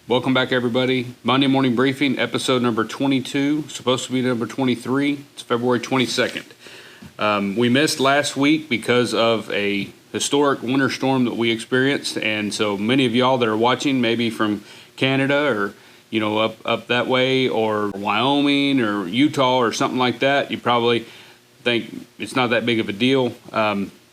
Welcome back, everybody. Monday Morning Briefing, episode number 22, supposed to be number 23. It's February 22nd. We missed last week because of a historic winter storm that we experienced, and so many of y'all that are watching, maybe from Canada or up that way, or Wyoming or Utah or something like that, you probably think it's not that big of a deal.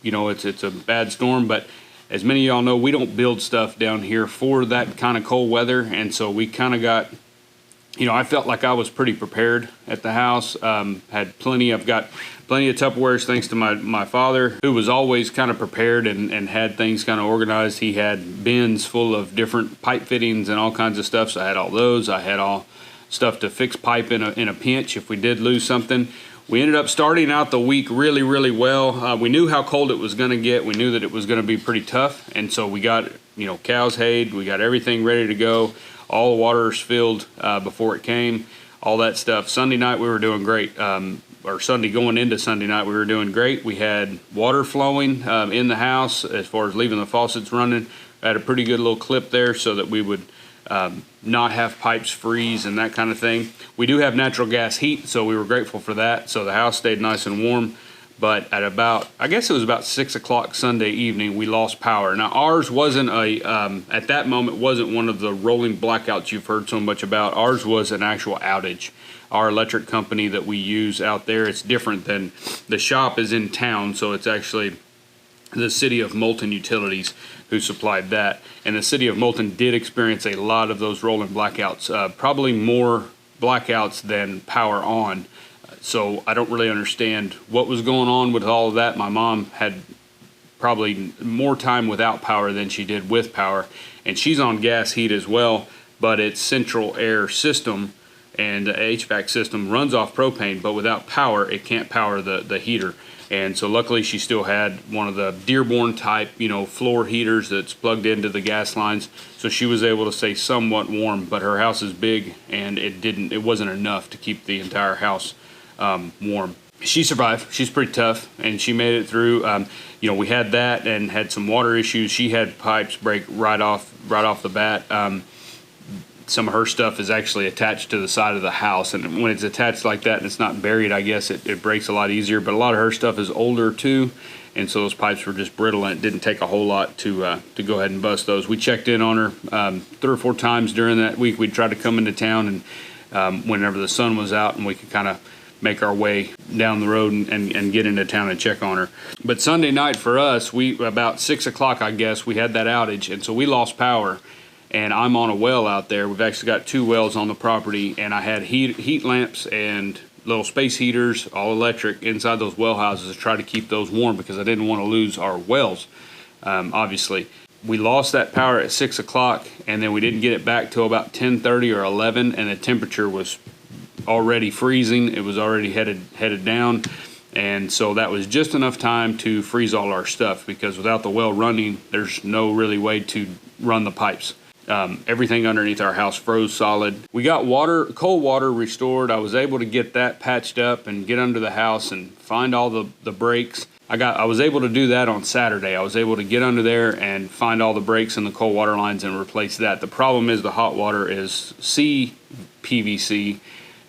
It's a bad storm, but as many of y'all know, we don't build stuff down here for that kind of cold weather, and so we kind of got, I felt like I was pretty prepared at the house. I've got plenty of Tupperwares thanks to my father, who was always kind of prepared and had things kind of organized. He had bins full of different pipe fittings and all kinds of stuff, so I had all those. I had all stuff to fix pipe in a pinch if we did lose something. We ended up starting out the week really, really well. We knew how cold it was going to get. We knew that it was going to be pretty tough, and so we got, cows hayed. We got everything ready to go. All the waters filled before it came, all that stuff. Sunday night we were doing great, or Sunday going into Sunday night we were doing great. We had water flowing in the house as far as leaving the faucets running. I had a pretty good little clip there so that we would not have pipes freeze and that kind of thing. We do have natural gas heat, so we were grateful for that. So the house stayed nice and warm. But at about 6 o'clock Sunday evening, we lost power. Now ours wasn't at that moment wasn't one of the rolling blackouts you've heard so much about. Ours was an actual outage. Our electric company that we use out there, it's different than the shop is in town, so it's actually the City of Moulton Utilities who supplied that. And the City of Moulton did experience a lot of those rolling blackouts, probably more blackouts than power on. So I don't really understand what was going on with all of that. My mom had probably more time without power than she did with power, and she's on gas heat as well, but its central air system and the HVAC system runs off propane, but without power it can't power the heater. And so luckily she still had one of the Dearborn type, floor heaters that's plugged into the gas lines. So she was able to stay somewhat warm, but her house is big and it wasn't enough to keep the entire house warm. She survived. She's pretty tough and she made it through. We had that and had some water issues. She had pipes break right off the bat. Some of her stuff is actually attached to the side of the house, and when it's attached like that and it's not buried, I guess it breaks a lot easier. But a lot of her stuff is older too, and so those pipes were just brittle, and it didn't take a whole lot to go ahead and bust those. We checked in on her 3 or 4 times during that week. We tried to come into town, and whenever the sun was out and we could kind of make our way down the road and get into town and check on her. But Sunday night for us, about 6 o'clock, I guess, we had that outage, and so we lost power. And I'm on a well out there. We've actually got 2 wells on the property, and I had heat lamps and little space heaters, all electric, inside those well houses to try to keep those warm because I didn't want to lose our wells, obviously. We lost that power at 6 o'clock, and then we didn't get it back till about 10:30 or 11, and the temperature was already freezing. It was already headed down, and so that was just enough time to freeze all our stuff because without the well running, there's no really way to run the pipes. Everything underneath our house froze solid. We got cold water restored. I was able to get that patched up and get under the house and find all the breaks. I was able to do that on Saturday. I was able to get under there and find all the breaks in the cold water lines and replace that. The problem is the hot water is PVC,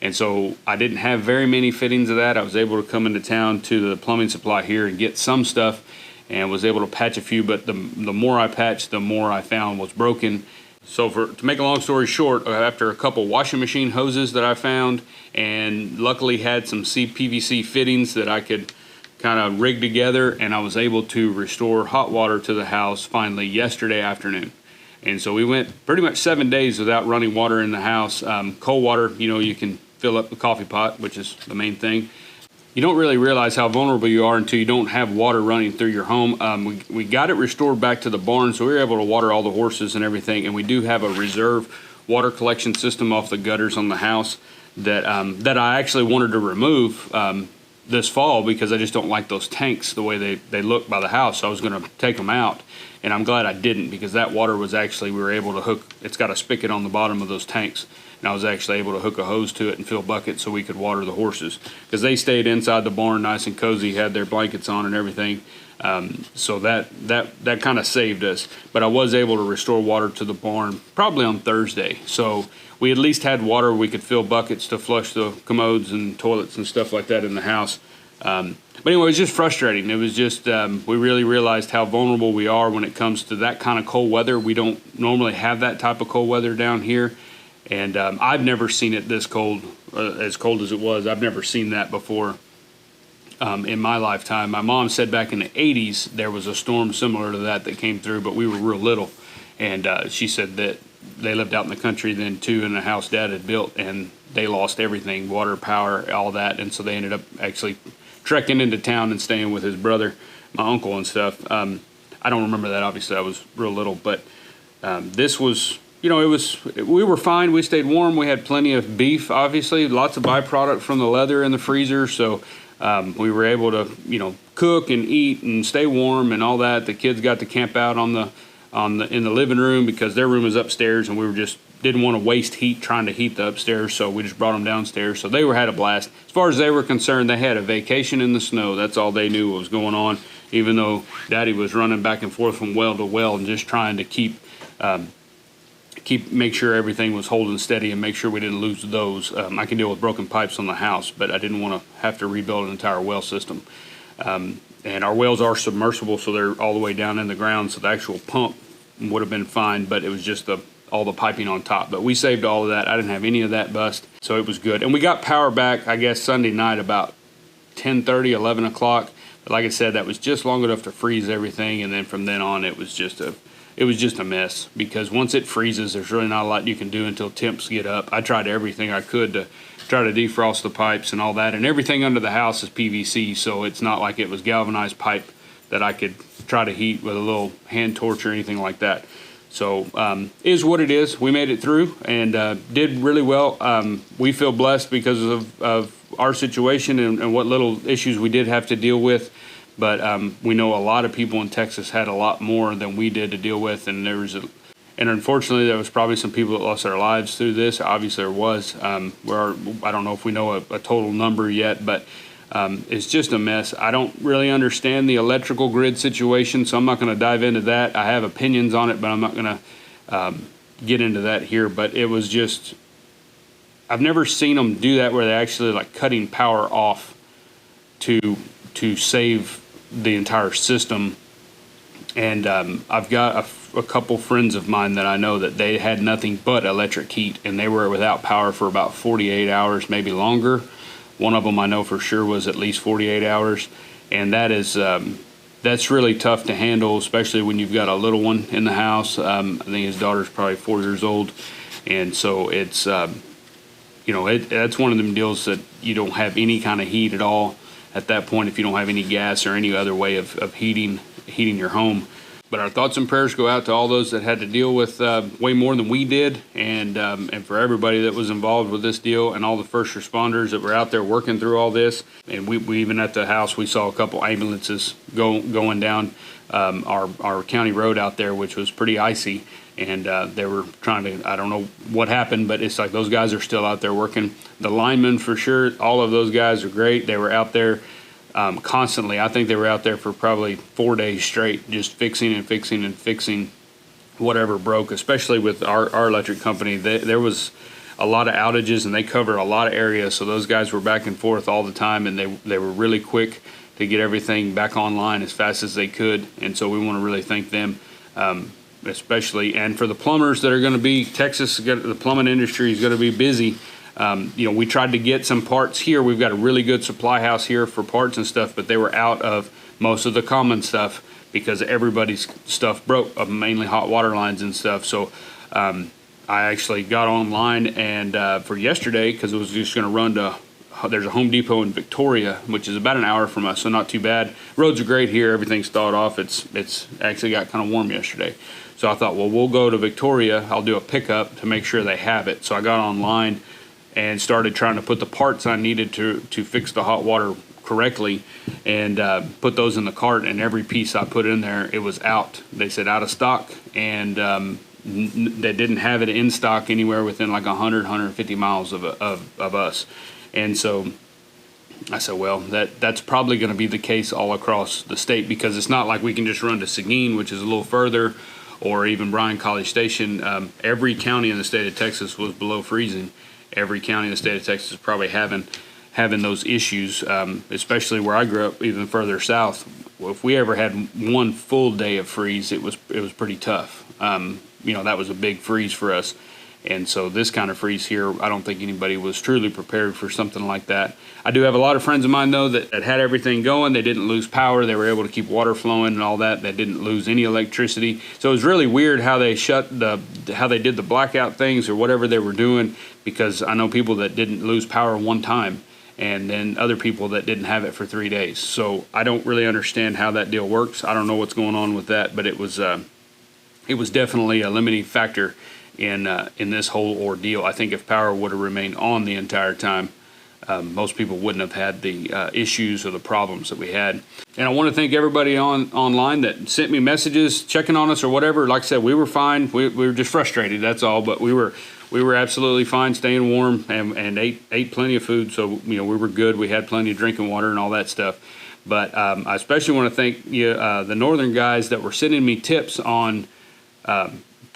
and so I didn't have very many fittings of that. I was able to come into town to the plumbing supply here and get some stuff and was able to patch a few, but the more I patched, the more I found was broken. So to make a long story short, after a couple washing machine hoses that I found, and luckily had some PVC fittings that I could kind of rig together, and I was able to restore hot water to the house finally yesterday afternoon. And so we went pretty much 7 days without running water in the house. Cold water, you can fill up the coffee pot, which is the main thing. You don't really realize how vulnerable you are until you don't have water running through your home. We got it restored back to the barn, so we were able to water all the horses and everything, and we do have a reserve water collection system off the gutters on the house that I actually wanted to remove this fall because I just don't like those tanks the way they look by the house. So I was going to take them out, and I'm glad I didn't because that water was actually, we were able to hook, it's got a spigot on the bottom of those tanks, and I was actually able to hook a hose to it and fill buckets so we could water the horses because they stayed inside the barn nice and cozy, had their blankets on and everything. So that kind of saved us. But I was able to restore water to the barn probably on Thursday. So we at least had water. We could fill buckets to flush the commodes and toilets and stuff like that in the house. But anyway, it was just frustrating. It was just, we really realized how vulnerable we are when it comes to that kind of cold weather. We don't normally have that type of cold weather down here. And I've never seen it this cold, as cold as it was. I've never seen that before in my lifetime. My mom said back in the 80s there was a storm similar to that came through, but we were real little. And she said that they lived out in the country then too, in a house Dad had built, and they lost everything, water, power, all that. And so they ended up actually trekking into town and staying with his brother, my uncle and stuff. I don't remember that, obviously. I was real little, but this was, we were fine. We stayed warm. We had plenty of beef, obviously, lots of byproduct from the leather in the freezer. So we were able to, cook and eat and stay warm and all that. The kids got to camp out in the living room because their room was upstairs, and we were just didn't want to waste heat trying to heat the upstairs, so we just brought them downstairs. So they had a blast. As far as they were concerned, they had a vacation in the snow. That's all they knew what was going on, even though Daddy was running back and forth from well to well and just trying to make sure everything was holding steady and make sure we didn't lose those. I can deal with broken pipes on the house, but I didn't want to have to rebuild an entire well system. And our wells are submersible, so they're all the way down in the ground, so the actual pump would have been fine, but it was just all the piping on top. But we saved all of that. I didn't have any of that bust, so it was good. And we got power back, I guess, Sunday night about 10:30, 11 o'clock. But like I said, that was just long enough to freeze everything, and then from then on, it was just a mess, because once it freezes, there's really not a lot you can do until temps get up. I tried everything I could to try to defrost the pipes and all that, and everything under the house is PVC, so it's not like it was galvanized pipe that I could try to heat with a little hand torch or anything like that. So is what it is. We made it through and did really well. We feel blessed because of our situation and what little issues we did have to deal with. But we know a lot of people in Texas had a lot more than we did to deal with, and unfortunately there was probably some people that lost their lives through this. Obviously there was. I don't know if we know a total number yet, but it's just a mess. I don't really understand the electrical grid situation, so I'm not going to dive into that. I have opinions on it, but I'm not going to get into that here. But it was just, I've never seen them do that where they're actually like cutting power off to save the entire system. And I've got a couple friends of mine that I know that they had nothing but electric heat, and they were without power for about 48 hours, maybe longer. One of them I know for sure was at least 48 hours, and that's really tough to handle, especially when you've got a little one in the house. I think his daughter's probably 4 years old, and so it's that's one of them deals that you don't have any kind of heat at all at that point if you don't have any gas or any other way of heating your home. But our thoughts and prayers go out to all those that had to deal with way more than we did, and for everybody that was involved with this deal, and all the first responders that were out there working through all this. And we even at the house, we saw a couple ambulances going down our county road out there, which was pretty icy, and they were trying to, I don't know what happened, but it's like those guys are still out there working. The linemen, for sure, all of those guys are great. They were out there constantly. I think they were out there for probably 4 days straight, just fixing and fixing and fixing whatever broke, especially with our electric company. There was a lot of outages, and they covered a lot of areas, so those guys were back and forth all the time, and they were really quick to get everything back online as fast as they could. And so we want to really thank them, especially, and for the plumbers that are going to be, the plumbing industry is going to be busy. We tried to get some parts here. We've got a really good supply house here for parts and stuff, but they were out of most of the common stuff because everybody's stuff broke, mainly hot water lines and stuff. So I actually got online and for yesterday, because it was just going to run to, there's a Home Depot in Victoria, which is about an hour from us, so not too bad. Roads are great here. Everything's thawed off. It's actually got kind of warm yesterday. So I thought, well, we'll go to Victoria. I'll do a pickup to make sure they have it. So I got online and started trying to put the parts I needed to fix the hot water correctly, and put those in the cart, and every piece I put in there, it was out. They said out of stock, and they didn't have it in stock anywhere within like 100, 150 miles of us. And so I said, well, that's probably going to be the case all across the state, because it's not like we can just run to Seguin, which is a little further, or even Bryan College Station. Every county in the state of Texas was below freezing. Every county in the state of Texas is probably having those issues, especially where I grew up, even further south. If we ever had one full day of freeze, it was pretty tough. That was a big freeze for us. And so this kind of freeze here, I don't think anybody was truly prepared for something like that. I do have a lot of friends of mine, though, that had everything going. They didn't lose power. They were able to keep water flowing and all that. They didn't lose any electricity. So it was really weird how they how they did the blackout things or whatever they were doing, because I know people that didn't lose power one time, and then other people that didn't have it for 3 days. So I don't really understand how that deal works. I don't know what's going on with that, but it was definitely a limiting factor in this whole ordeal. I think if power would have remained on the entire time, most people wouldn't have had the issues or the problems that we had. And I want to thank everybody online that sent me messages, checking on us or whatever. Like I said, we were fine. We were just frustrated, that's all. But we were absolutely fine, staying warm, and ate plenty of food. So we were good. We had plenty of drinking water and all that stuff. But I especially want to thank the northern guys that were sending me tips on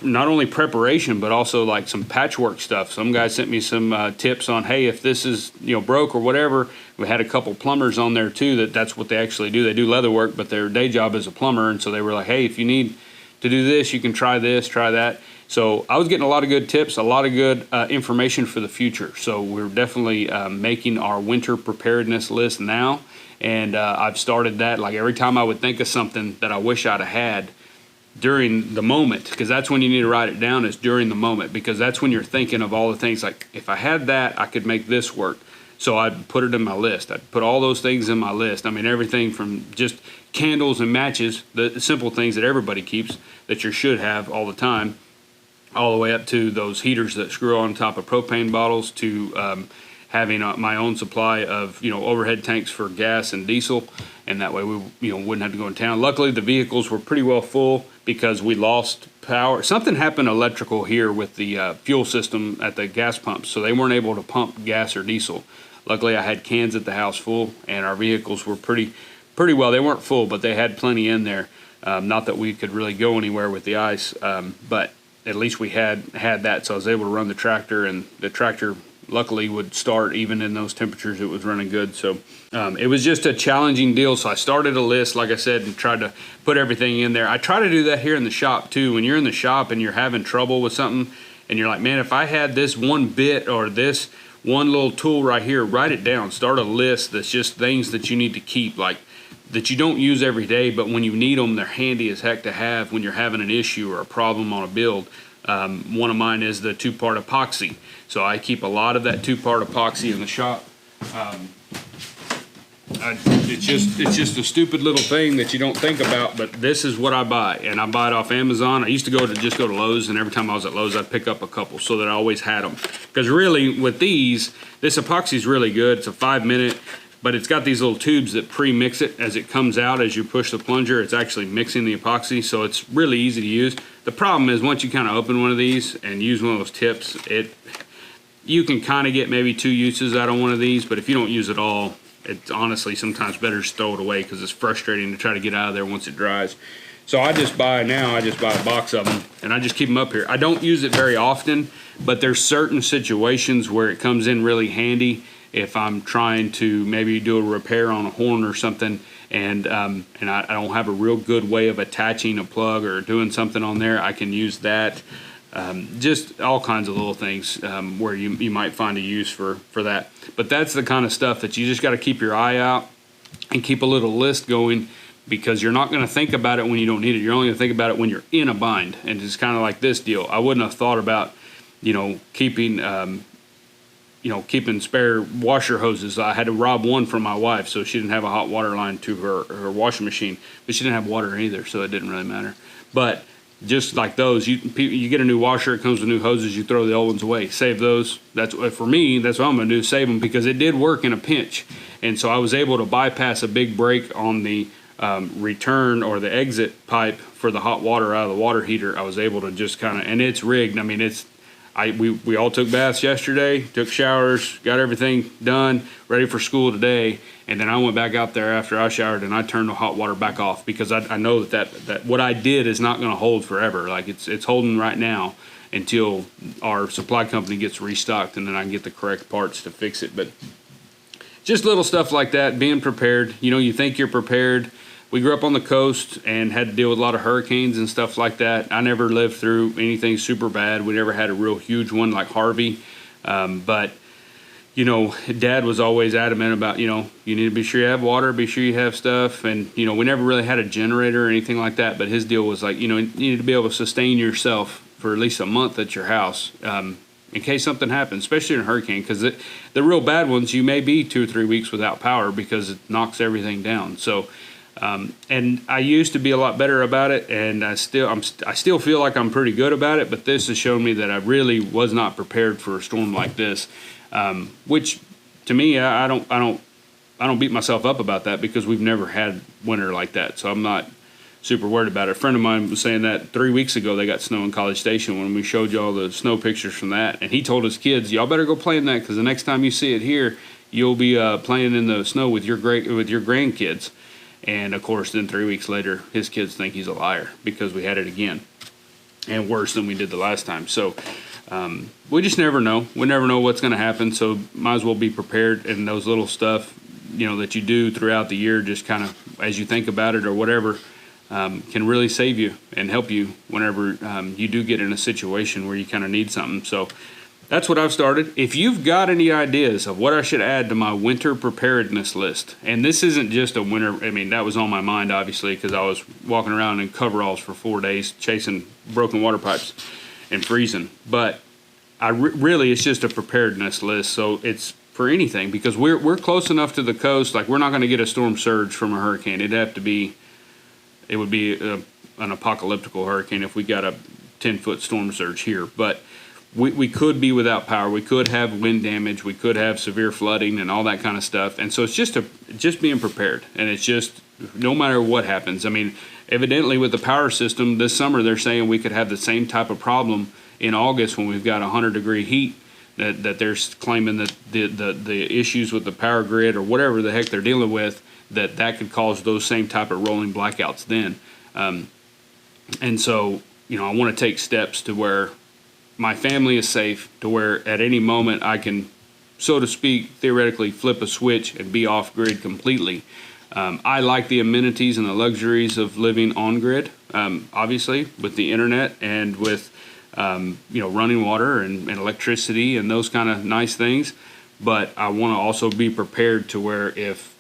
not only preparation, but also like some patchwork stuff. Some guys sent me some tips on, hey, if this is broke or whatever. We had a couple plumbers on there too. That's what they actually do. They do leather work, but their day job is a plumber. And so they were like, hey, if you need to do this, you can try this, try that. So I was getting a lot of good tips, a lot of good information for the future. So we're definitely making our winter preparedness list now. And I've started that. Like every time I would think of something that I wish I'd have had during the moment, because that's when you need to write it down, is during the moment, because that's when you're thinking of all the things like, if I had that, I could make this work. So I'd put it in my list. I'd put all those things in my list. I mean, everything from just candles and matches, the simple things that everybody keeps that you should have all the time, all the way up to those heaters that screw on top of propane bottles, to having my own supply of overhead tanks for gas and diesel, and that way we wouldn't have to go in town. Luckily, the vehicles were pretty well full because we lost power. Something happened electrical here with the fuel system at the gas pumps, so they weren't able to pump gas or diesel. Luckily, I had cans at the house full, and our vehicles were pretty well. They weren't full, but they had plenty in there. Not that we could really go anywhere with the ice, but at least we had that, so I was able to run the tractor, and the tractor luckily would start even in those temperatures. It was running good. So it was just a challenging deal. So I started a list, like I said, and tried to put everything in there. I try to do that here in the shop too. When you're in the shop and you're having trouble with something and you're like, man, if I had this one bit or this one little tool right here, write it down. Start a list that's just things that you need to keep, like that you don't use every day, but when you need them, they're handy as heck to have when you're having an issue or a problem on a build. One of mine is the 2-part epoxy. So I keep a lot of that 2-part epoxy in the shop. It's just a stupid little thing that you don't think about, but this is what I buy, and I buy it off Amazon. I used to go to Lowe's, and every time I was at Lowe's, I'd pick up a couple so that I always had them. Because really, with these, this epoxy is really good. It's a 5-minute, but it's got these little tubes that pre-mix it as it comes out. As you push the plunger, it's actually mixing the epoxy, so it's really easy to use. The problem is once you kind of open one of these and use one of those tips, you can kind of get maybe 2 uses out of one of these, but if you don't use it all, it's honestly sometimes better to throw it away because it's frustrating to try to get out of there once it dries. So I just buy a box of them, and I just keep them up here. I don't use it very often, but there's certain situations where it comes in really handy if I'm trying to maybe do a repair on a horn or something, and I don't have a real good way of attaching a plug or doing something on there. I can use that. Just all kinds of little things where you might find a use for that. But that's the kind of stuff that you just got to keep your eye out and keep a little list going, because you're not going to think about it when you don't need it. You're only going to think about it when you're in a bind. And it's kind of like this deal. I wouldn't have thought about keeping spare washer hoses. I had to rob one from my wife so she didn't have a hot water line to her washing machine, but she didn't have water either, so it didn't really matter. But just like those, you get a new washer, it comes with new hoses, you throw the old ones away, save those. That's for me, that's what I'm going to do, save them, because it did work in a pinch. And so I was able to bypass a big break on the return or the exit pipe for the hot water out of the water heater. I was able to just kind of, and it's rigged. I mean, We all took baths yesterday, took showers, got everything done, ready for school today. And then I went back out there after I showered and I turned the hot water back off because I know that what I did is not going to hold forever. Like it's holding right now until our supply company gets restocked and then I can get the correct parts to fix it. But just little stuff like that, being prepared. You think you're prepared. We grew up on the coast and had to deal with a lot of hurricanes and stuff like that. I never lived through anything super bad. We never had a real huge one like Harvey. But, Dad was always adamant about, you need to be sure you have water, be sure you have stuff. And, we never really had a generator or anything like that. But his deal was like, you need to be able to sustain yourself for at least a month at your house in case something happens, especially in a hurricane. Because the real bad ones, you may be 2 or 3 weeks without power because it knocks everything down. So, and I used to be a lot better about it, and I still feel like I'm pretty good about it. But this has shown me that I really was not prepared for a storm like this, which to me I don't beat myself up about that because we've never had winter like that, so I'm not super worried about it. A friend of mine was saying that 3 weeks ago they got snow in College Station when we showed you all the snow pictures from that, and he told his kids, y'all better go play in that because the next time you see it here, you'll be playing in the snow with your grandkids. And of course, then 3 weeks later, his kids think he's a liar because we had it again, and worse than we did the last time. So we just never know. We never know what's going to happen. So might as well be prepared. And those little stuff, that you do throughout the year, just kind of as you think about it or whatever, can really save you and help you whenever you do get in a situation where you kind of need something. So that's what I've started. If you've got any ideas of what I should add to my winter preparedness list, and this isn't just a winter, that was on my mind, obviously, because I was walking around in coveralls for 4 days chasing broken water pipes and freezing. But really, it's just a preparedness list, so it's for anything, because we're close enough to the coast, like we're not going to get a storm surge from a hurricane. It would be an apocalyptical hurricane if we got a 10-foot storm surge here, but we could be without power. We could have wind damage. We could have severe flooding and all that kind of stuff. And so it's just being prepared. And it's just no matter what happens. Evidently with the power system this summer, they're saying we could have the same type of problem in August when we've got 100-degree heat. That they're claiming that the issues with the power grid or whatever the heck they're dealing with, that could cause those same type of rolling blackouts then. And so I want to take steps to where my family is safe, to where at any moment I can, so to speak, theoretically flip a switch and be off grid completely. I like the amenities and the luxuries of living on grid, obviously with the internet and with running water and electricity and those kind of nice things. But I want to also be prepared to where if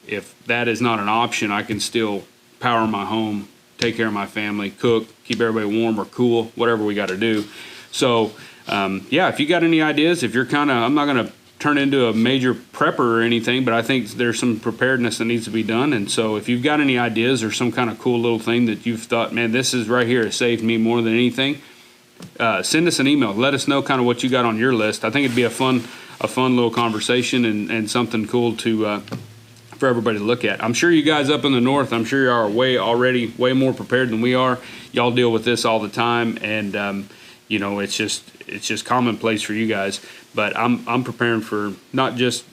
that is not an option, I can still power my home, take care of my family, cook, keep everybody warm or cool, whatever we got to do. So, if you got any ideas, if you're I'm not going to turn into a major prepper or anything, but I think there's some preparedness that needs to be done. And so if you've got any ideas or some kind of cool little thing that you've thought, man, this is right here, it saved me more than anything, send us an email. Let us know kind of what you got on your list. I think it'd be a fun little conversation and something cool to for everybody to look at. I'm sure you guys up in the north, I'm sure you are way more prepared than we are. Y'all deal with this all the time, and it's just commonplace for you guys. But I'm preparing for not just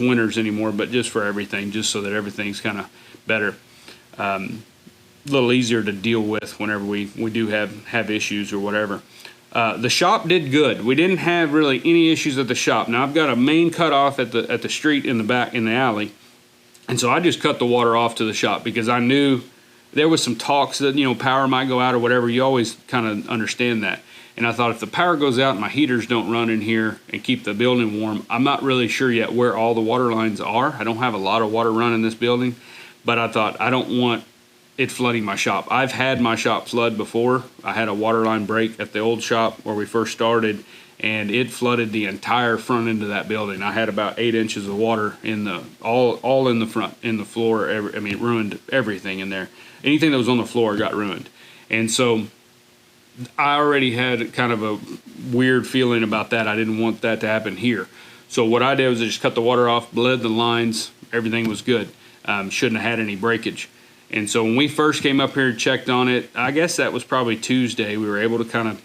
winters anymore, but just for everything, just so that everything's kind of better, a little easier to deal with whenever we do have issues or whatever. The shop did good. We didn't have really any issues at the shop. Now I've got a main cutoff at the street in the back in the alley, and so I just cut the water off to the shop because I knew there was some talks that power might go out or whatever. You always kind of understand that. And I thought if the power goes out and my heaters don't run in here and keep the building warm, I'm not really sure yet where all the water lines are. I don't have a lot of water running in this building, but I thought I don't want it flooding my shop. I've had my shop flood before. I had a water line break at the old shop where we first started, and it flooded the entire front end of that building. I had about 8 inches of water in all in the front, in the floor. It ruined everything in there. Anything that was on the floor got ruined. And so I already had kind of a weird feeling about that. I didn't want that to happen here. So what I did was I just cut the water off, bled the lines, everything was good. Shouldn't have had any breakage. And so when we first came up here and checked on it, I guess that was probably Tuesday, we were able to kind of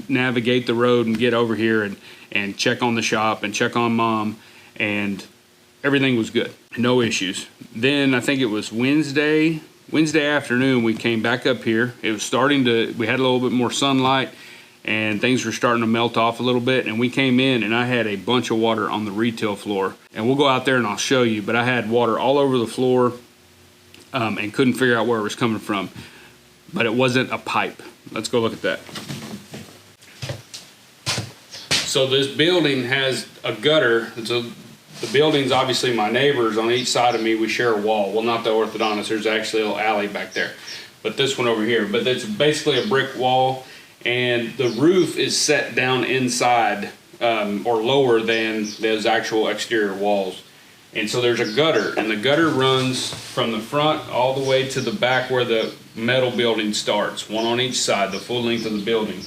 navigate the road and get over here and check on the shop and check on Mom, and everything was good. No issues. Then I think it was Wednesday afternoon, we came back up here. It was we had a little bit more sunlight and things were starting to melt off a little bit, and we came in and I had a bunch of water on the retail floor. And we'll go out there and I'll show you, but I had water all over the floor and couldn't figure out where it was coming from. But it wasn't a pipe. Let's go look at that. So this building has a gutter. The building's obviously my neighbors on each side of me. We share a wall. Well, not the orthodontist. There's actually a little alley back there. But this one over here. But it's basically a brick wall, and the roof is set down inside or lower than those actual exterior walls. And so there's a gutter, and the gutter runs from the front all the way to the back where the metal building starts, one on each side, the full length of the building.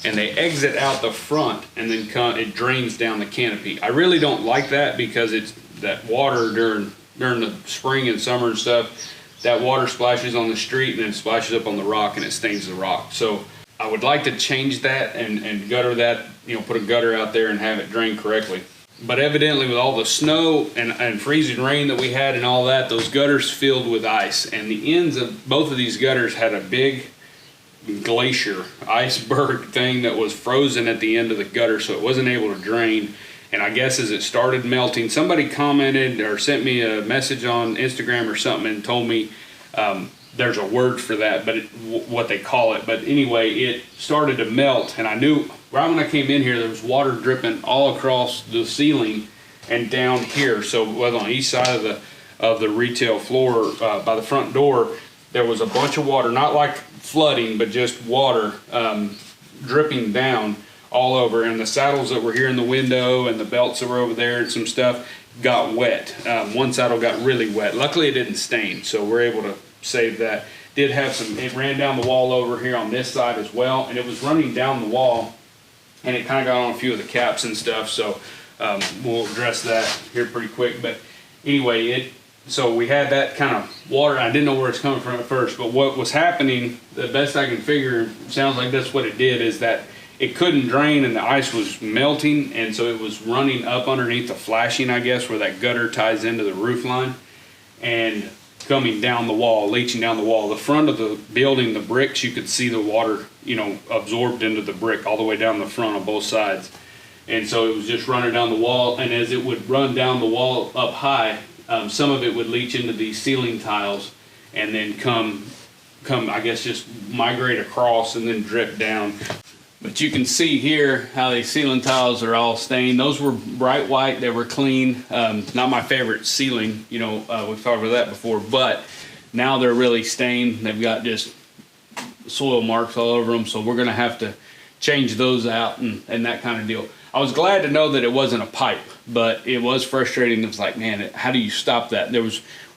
And they exit out the front, and then it drains down the canopy. I really don't like that because it's that water during the spring and summer and stuff, that water splashes on the street and then splashes up on the rock and it stains the rock. So I would like to change that and gutter that, put a gutter out there and have it drain correctly. But evidently with all the snow and freezing rain that we had and all that, those gutters filled with ice, and the ends of both of these gutters had a big glacier iceberg thing that was frozen at the end of the gutter, so it wasn't able to drain. And I guess as it started melting, somebody commented or sent me a message on Instagram or something and told me there's a word for that, but what they call it. But anyway, it started to melt, and I knew right when I came in here there was water dripping all across the ceiling and down here. So it was on each side of the retail floor by the front door. There was a bunch of water, not like flooding, but just water dripping down all over. And the saddles that were here in the window and the belts that were over there and some stuff got wet. One saddle got really wet. Luckily it didn't stain, so we're able to save that. Did have it ran down the wall over here on this side as well, and it was running down the wall, and it kind of got on a few of the caps and stuff, so we'll address that here pretty quick. But anyway, so we had that kind of water. I didn't know where it's coming from at first, but what was happening, the best I can figure, sounds like that's what it did, is that it couldn't drain and the ice was melting, and so it was running up underneath the flashing, I guess, where that gutter ties into the roof line, and coming down the wall, leaching down the wall. The front of the building, the bricks, you could see the water, absorbed into the brick all the way down the front on both sides. And so it was just running down the wall, and as it would run down the wall up high, some of it would leach into these ceiling tiles and then come, I guess, just migrate across and then drip down. But you can see here how these ceiling tiles are all stained. Those were bright white, they were clean. Not my favorite ceiling, we've talked about that before, but now they're really stained. They've got just soil marks all over them, so we're gonna have to change those out and that kind of deal. I was glad to know that it wasn't a pipe, but it was frustrating. It was like, man, how do you stop that?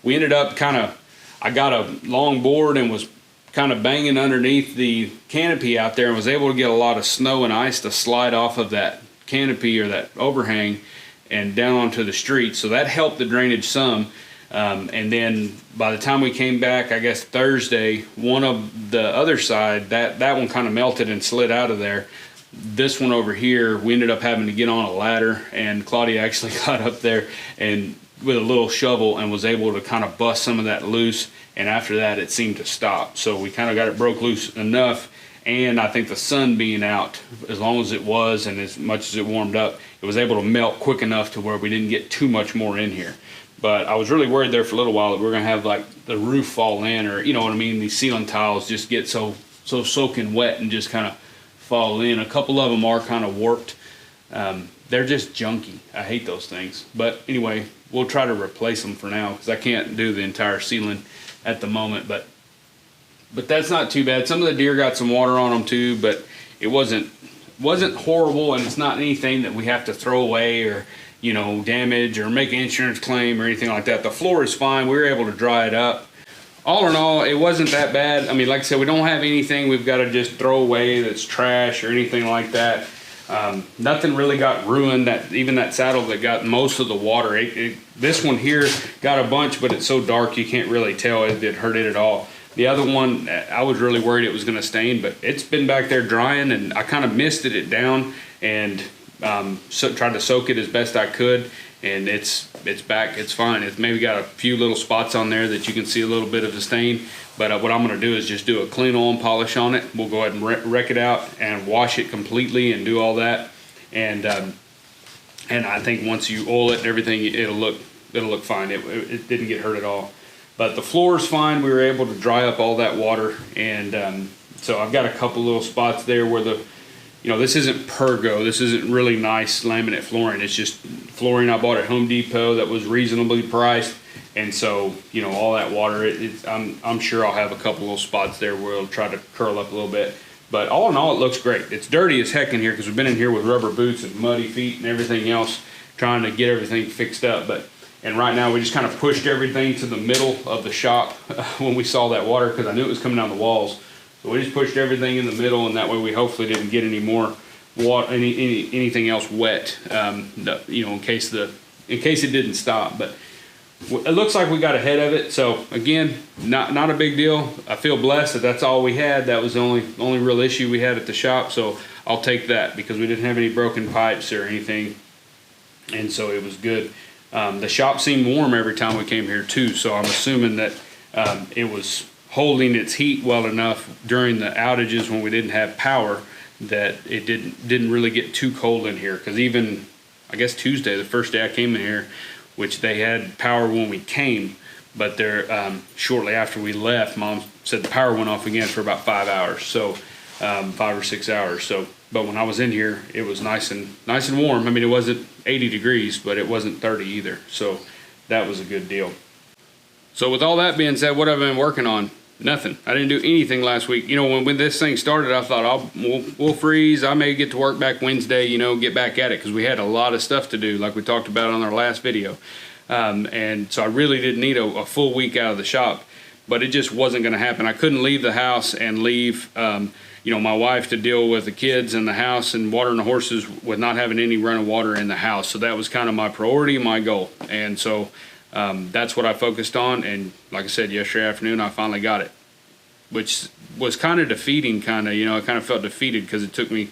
We ended up I got a long board and was kind of banging underneath the canopy out there and was able to get a lot of snow and ice to slide off of that canopy or that overhang and down onto the street. So that helped the drainage some. And then by the time we came back, I guess Thursday, one of the other side, that one kind of melted and slid out of there. This one over here, we ended up having to get on a ladder, and Claudia actually got up there and with a little shovel and was able to kind of bust some of that loose, and after that it seemed to stop. So we kind of got it broke loose enough, and I think the sun being out, as long as it was and as much as it warmed up, it was able to melt quick enough to where we didn't get too much more in here. But I was really worried there for a little while that we were going to have like the roof fall in, or these ceiling tiles just get so soaking wet and just kind of fall in. A couple of them are kind of warped. They're just junky. I hate those things. But anyway, we'll try to replace them for now because I can't do the entire ceiling at the moment. But that's not too bad. Some of the deer got some water on them too, but it wasn't horrible, and it's not anything that we have to throw away or damage or make an insurance claim or anything like that. The floor is fine. We were able to dry it up. All in all, it wasn't that bad. I mean, like I said, we don't have anything we've got to just throw away that's trash or anything like that. Nothing really got ruined. Even that saddle that got most of the water, this one here got a bunch, but it's so dark you can't really tell if it hurt it at all. The other one, I was really worried it was going to stain, but it's been back there drying, and I kind of misted it down and tried to soak it as best I could, and it's back. It's fine. It's maybe got a few little spots on there that you can see a little bit of the stain, but what I'm going to do is just do a clean oil and polish on it. We'll go ahead and wreck it out and wash it completely and do all that, and I think once you oil it and everything, it'll look fine. It didn't get hurt at all. But the floor is fine. We were able to dry up all that water, and so I've got a couple little spots there where this isn't Pergo. This isn't really nice laminate flooring. It's just flooring I bought at Home Depot that was reasonably priced, and so all that water. I'm sure I'll have a couple little spots there where it'll try to curl up a little bit. But all in all, it looks great. It's dirty as heck in here because we've been in here with rubber boots and muddy feet and everything else, trying to get everything fixed up. And right now we just kind of pushed everything to the middle of the shop when we saw that water, because I knew it was coming down the walls. So we just pushed everything in the middle, and that way we hopefully didn't get any more water, anything else wet, in case it didn't stop. But it looks like we got ahead of it. So again, not a big deal. I feel blessed that that's all we had. That was the only real issue we had at the shop. So I'll take that, because we didn't have any broken pipes or anything, and so it was good. The shop seemed warm every time we came here too, so I'm assuming that it was holding its heat well enough during the outages when we didn't have power, that it didn't really get too cold in here. Because even, I guess Tuesday, the first day I came in here, which they had power when we came, but shortly after we left, Mom said the power went off again for about 5 hours, so 5 or 6 hours. So, but when I was in here, it was nice and warm. I mean, it wasn't 80 degrees, but it wasn't 30 either. So that was a good deal. So with all that being said, what have I been working on? Nothing. I didn't do anything last week. When this thing started, I thought we'll freeze. I may get to work back Wednesday, get back at it, because we had a lot of stuff to do, like we talked about on our last video. And so I really didn't need a full week out of the shop, but it just wasn't going to happen. I couldn't leave the house and leave my wife to deal with the kids in the house and watering the horses with not having any running water in the house. So that was kind of my priority, my goal. And so that's what I focused on. And like I said, yesterday afternoon, I finally got it, which was kind of defeating, I kind of felt defeated because it took me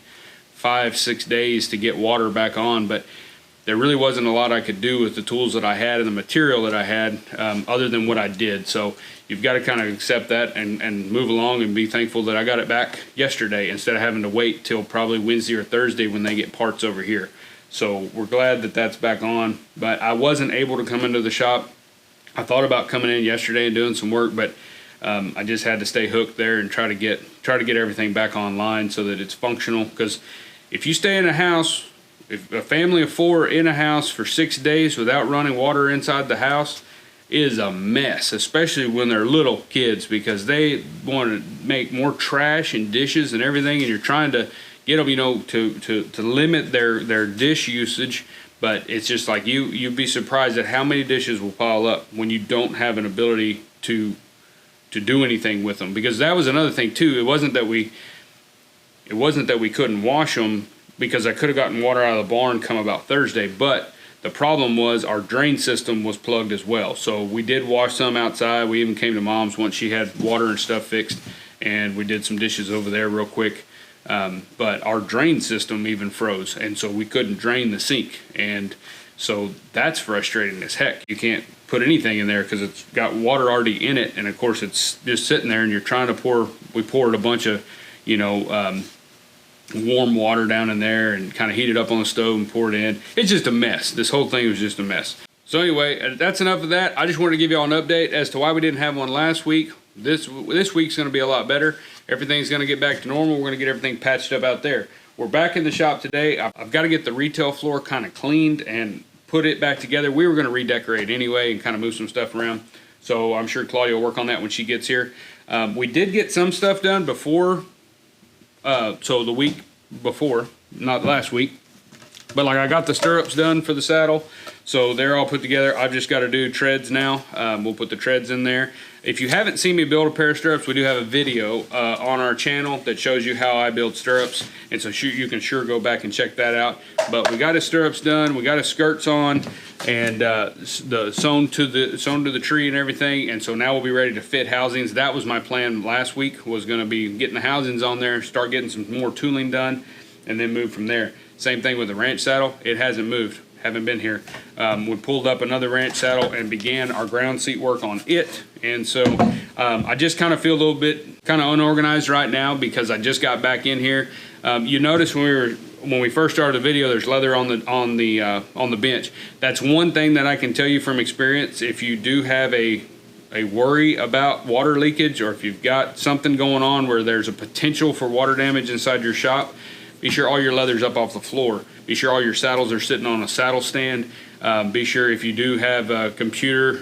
5-6 days to get water back on. But there really wasn't a lot I could do with the tools that I had and the material that I had, other than what I did. So you've got to kind of accept that and move along and be thankful that I got it back yesterday instead of having to wait till probably Wednesday or Thursday when they get parts over here. So we're glad that that's back on. But I wasn't able to come into the shop. I thought about coming in yesterday and doing some work, but I just had to stay hooked there and try to get everything back online so that it's functional. Because if you stay in a house, if a family of 4 in a house for 6 days without running water inside the house, is a mess, especially when they're little kids, because they want to make more trash and dishes and everything, and you're trying to get them, to limit their dish usage. But it's just like you'd be surprised at how many dishes will pile up when you don't have an ability to do anything with them. Because that was another thing too. It wasn't that we couldn't wash them, because I could have gotten water out of the barn come about Thursday, but the problem was our drain system was plugged as well. So we did wash some outside. We even came to Mom's once she had water and stuff fixed, and we did some dishes over there real quick. But our drain system even froze, and so we couldn't drain the sink. And so that's frustrating as heck. You can't put anything in there because it's got water already in it, and of course it's just sitting there, and you're trying to pour. We poured a bunch of, warm water down in there and kind of heat it up on the stove and pour it in. It's just a mess. This whole thing was just a mess. So anyway, that's enough of that. I just wanted to give you all an update as to why we didn't have one last week. This week's going to be a lot better. Everything's going to get back to normal. We're going to get everything patched up out there. We're back in the shop today. I've got to get the retail floor kind of cleaned and put it back together. We were going to redecorate anyway and kind of move some stuff around. So I'm sure Claudia will work on that when she gets here. We did get some stuff done before. So the week before, not last week, but I got the stirrups done for the saddle, so they're all put together. I've just got to do treads now. We'll put the treads in there. If you haven't seen me build a pair of stirrups, we do have a video on our channel that shows you how I build stirrups, and so you can sure go back and check that out. But we got his stirrups done, we got his skirts on, and sewn to the tree and everything, and so now we'll be ready to fit housings. That was my plan last week, was going to be getting the housings on there, start getting some more tooling done, and then move from there. Same thing with the ranch saddle. It hasn't moved. Haven't been here. We pulled up another ranch saddle and began our ground seat work on it. And so I just kind of feel a little bit kind of unorganized right now because I just got back in here. You notice when we first started the video, there's leather on the bench. That's one thing that I can tell you from experience. If you do have a worry about water leakage, or if you've got something going on where there's a potential for water damage inside your shop, be sure all your leather's up off the floor. Be sure all your saddles are sitting on a saddle stand. Be sure if you do have a computer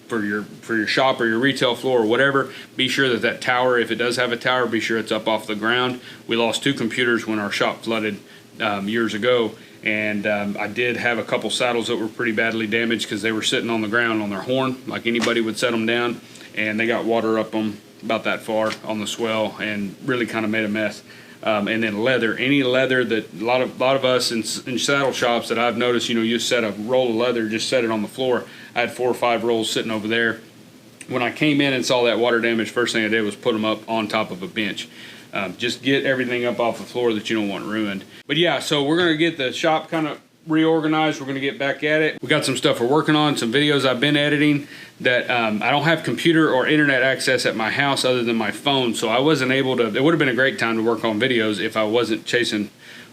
for your shop or your retail floor or whatever, be sure that tower, if it does have a tower, be sure it's up off the ground. We lost 2 computers when our shop flooded years ago, and I did have a couple saddles that were pretty badly damaged because they were sitting on the ground on their horn like anybody would set them down, and they got water up them about that far on the swell and really kind of made a mess. And then leather, any leather that a lot of us in saddle shops that I've noticed, you set a roll of leather, just set it on the floor. I had 4 or 5 rolls sitting over there. When I came in and saw that water damage, first thing I did was put them up on top of a bench. Just get everything up off the floor that you don't want ruined. But yeah, so we're going to get the shop kind of reorganized. We're going to get back at it. We got some stuff we're working on, some videos I've been editing that I don't have computer or internet access at my house other than my phone, so I wasn't able to. It would have been a great time to work on videos if I wasn't chasing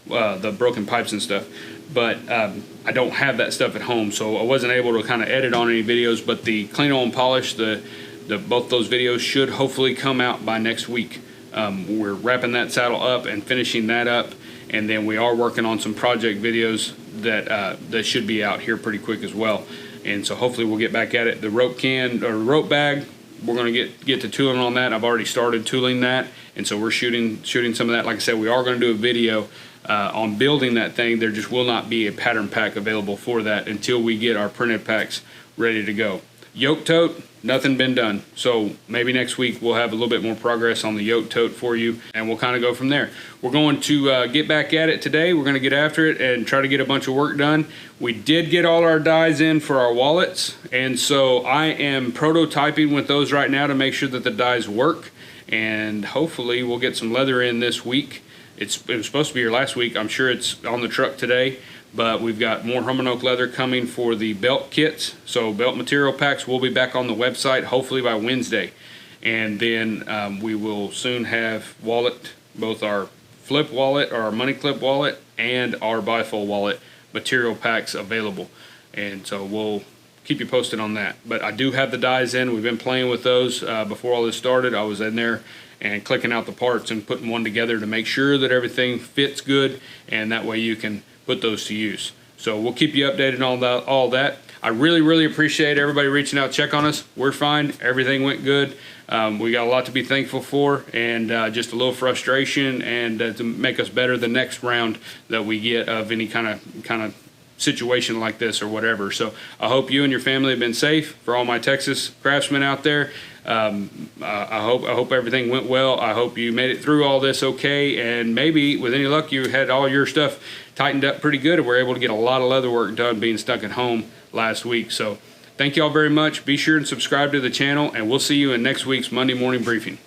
the broken pipes and stuff, but I don't have that stuff at home, so I wasn't able to kind of edit on any videos. But the clean, oil, and polish, both those videos should hopefully come out by next week. We're wrapping that saddle up and finishing that up, and then we are working on some project videos that should be out here pretty quick as well. And so hopefully we'll get back at it. The rope rope bag, we're going to get to tooling on that. I've already started tooling that, and so we're shooting some of that. Like I said, we are going to do a video on building that thing. There just will not be a pattern pack available for that until we get our printed packs ready to go. Yoke tote, nothing been done. So maybe next week we'll have a little bit more progress on the yoke tote for you, and we'll kind of go from there. We're going to get back at it today. We're going to get after it and try to get a bunch of work done. We did get all our dies in for our wallets, and so I am prototyping with those right now to make sure that the dies work, and hopefully we'll get some leather in this week. It was supposed to be here last week. I'm sure it's on the truck today. But we've got more Herman Oak leather coming for the belt kits. So belt material packs will be back on the website hopefully by Wednesday. And then we will soon have both our flip wallet, or our money clip wallet, and our bifold wallet material packs available. And so we'll keep you posted on that. But I do have the dies in. We've been playing with those before all this started. I was in there and clicking out the parts and putting one together to make sure that everything fits good, and that way you can put those to use. So we'll keep you updated on all that. I really appreciate everybody reaching out, check on us. We're fine. Everything went good. We got a lot to be thankful for, and just a little frustration, and to make us better the next round that we get of any kind of situation like this or whatever. So I hope you and your family have been safe. For all my Texas craftsmen out there, I hope everything went well. I hope you made it through all this okay, and maybe with any luck you had all your stuff tightened up pretty good and were able to get a lot of leather work done being stuck at home last week. So thank you all very much. Be sure and subscribe to the channel, and we'll see you in next week's Monday morning briefing.